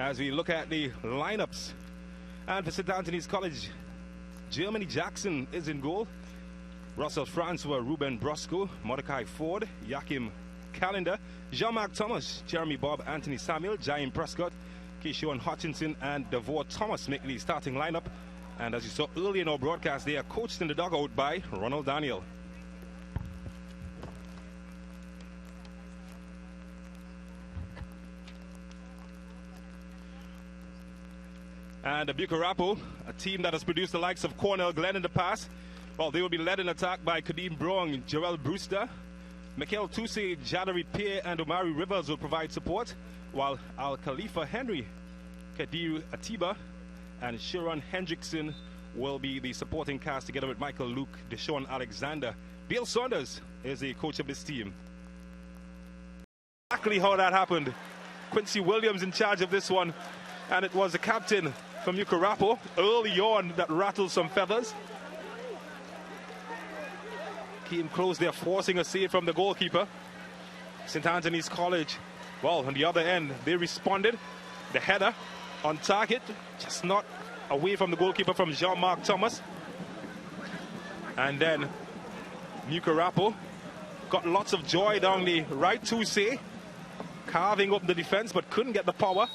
as we look at the lineups. And for St. Anthony's College, Germany Jackson is in goal. Russell Francois, Ruben Brosco, Mordecai Ford, Joachim Callender, Jean-Marc Thomas, Jeremy Bob, Anthony Samuel, Jaime Prescott, Keyshawn Hutchinson, and Devore Thomas make the starting lineup. And as you saw earlier in our broadcast, they are coached in the dugout by Ronald Daniel. And the Mucurapo, a team that has produced the likes of Cornell Glen in the past, well, they will be led in attack by Kadeem Brong, Jarrell Brewster, Mikel Toussé, Jadari Pierre, and Omari Rivers will provide support, while Al Khalifa Henry, Kadir Atiba, and Sharon Hendrickson will be the supporting cast together with Michael Luke, Deshaun Alexander. Bill Saunders is the coach of this team. Exactly how that happened. Quincy Williams in charge of this one, and it was the captain from Mucurapo early on that rattled some feathers. Came close there, forcing a save from the goalkeeper. St. Anthony's College, well, on the other end, they responded. The header on target, just not away from the goalkeeper from Jean-Marc Thomas. And then Mucurapo got lots of joy down the right. Toussé carving up the defense, but couldn't get the power.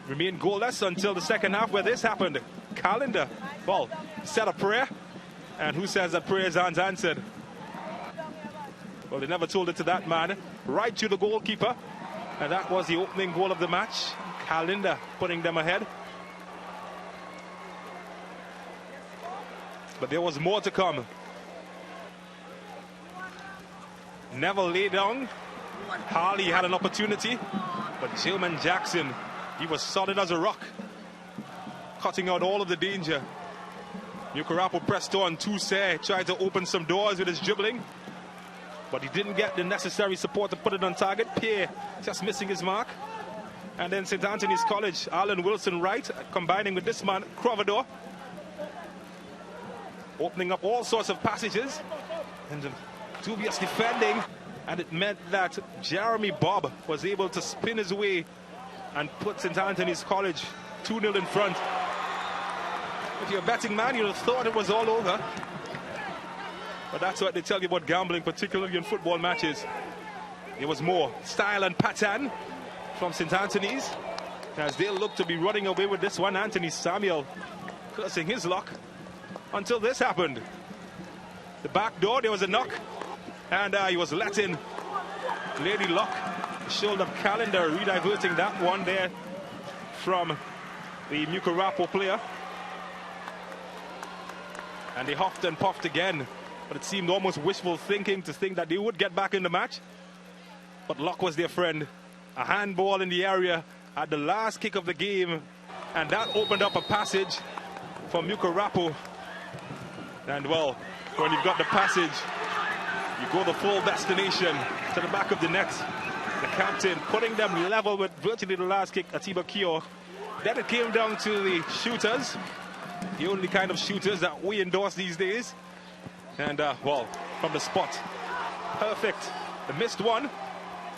Remained goalless until the second half, where this happened. Callender, well, said a prayer, and who says that prayers aren't answered? Well, they never told it to that man. Right to the goalkeeper, and that was the opening goal of the match. Callender putting them ahead. But there was more to come. Never lay down. Harley had an opportunity, but Jilman Jackson, he was solid as a rock, cutting out all of the danger. Mucurapo pressed on. Toussé tried to open some doors with his dribbling, but he didn't get the necessary support to put it on target. Pierre just missing his mark. And then St. Anthony's College, Alan Wilson right, combining with this man, Crovador, opening up all sorts of passages, and dubious defending, and it meant that Jeremy Bob was able to spin his way and put St. Anthony's College 2-0 in front. If you're a betting man, you'd have thought it was all over. But that's what they tell you about gambling, particularly in football matches. There was more style and pattern from St. Anthony's as they look to be running away with this one. Anthony Samuel cursing his luck until this happened. The back door, there was a knock, and he was let in. Lady Luck, shoulder Callender, rediverting that one there from the Mucurapo player. And they huffed and puffed again, but it seemed almost wishful thinking to think that they would get back in the match. But luck was their friend. A handball in the area at the last kick of the game, and that opened up a passage for Mucurapo. And well, when you've got the passage, you go the full destination to the back of the net. The captain putting them level with virtually the last kick, Atiba Kio. Then it came down to the shooters, the only kind of shooters that we endorse these days. And well, from the spot, perfect. They missed one,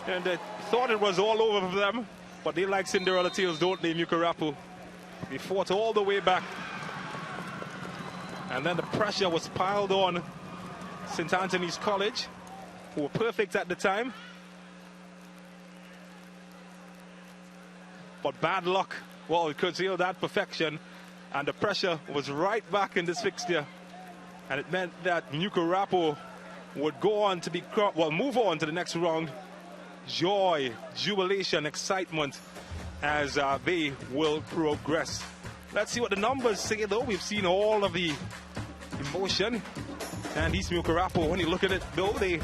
and they thought it was all over for them, but they like Cinderella tales, don't they, Mucurapo? They fought all the way back, and then the pressure was piled on St. Anthony's College, who were perfect at the time. But bad luck, well, it curtailed that perfection, and the pressure was right back in this fixture. And it meant that Mucurapo would go on to be, well, move on to the next round. Joy, jubilation, excitement as they will progress. Let's see what the numbers say, though. We've seen all of the emotion. And East Mucurapo, when you look at it, though, they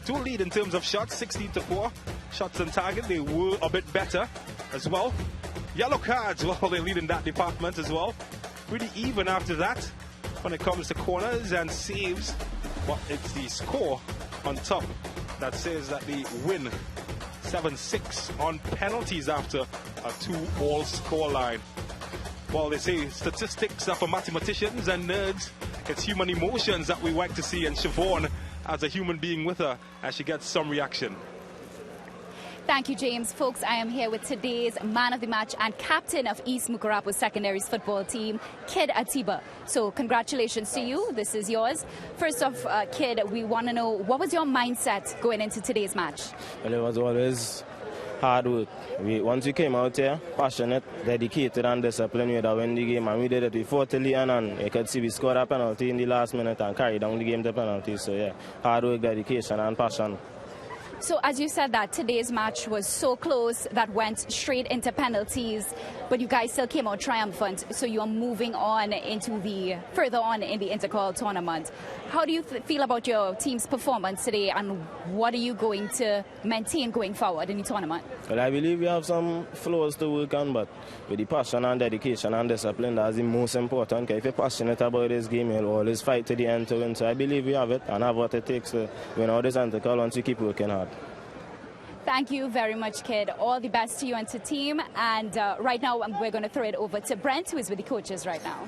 do lead in terms of shots, 16-4. Shots on target, they were a bit better as well. Yellow cards, well, they lead in that department as well. Pretty even after that when it comes to corners and saves. But it's the score on top that says that they win 7-6 on penalties after a 2-all scoreline. Well, they say statistics are for mathematicians and nerds. It's human emotions that we like to see, and Siobhan as a human being with her as she gets some reaction. Thank you, James. Folks, I am here with today's man of the match and captain of East Mucurapo Secondary's football team, Kid Atiba. So congratulations to you. This is yours. First off, Kid, we want to know, what was your mindset going into today's match? Well, it was always hard work. Once we came out here, passionate, dedicated and disciplined, we had to win the game, and we did it. We fought till the end, and you could see we scored a penalty in the last minute and carried down the game to penalties. So yeah, hard work, dedication and passion. So as you said that today's match was so close that went straight into penalties, but you guys still came out triumphant. So you're moving on into further on in the Intercol tournament. How do you feel about your team's performance today, and what are you going to maintain going forward in the tournament? Well, I believe we have some flaws to work on, but with the passion and dedication and discipline, that's the most important. Because if you're passionate about this game, you'll always fight to the end to win. So I believe we have it and have what it takes to win all this Intercol once we keep working hard. Thank you very much, Kid. All the best to you and to team. And right now, we're going to throw it over to Brent, who is with the coaches right now.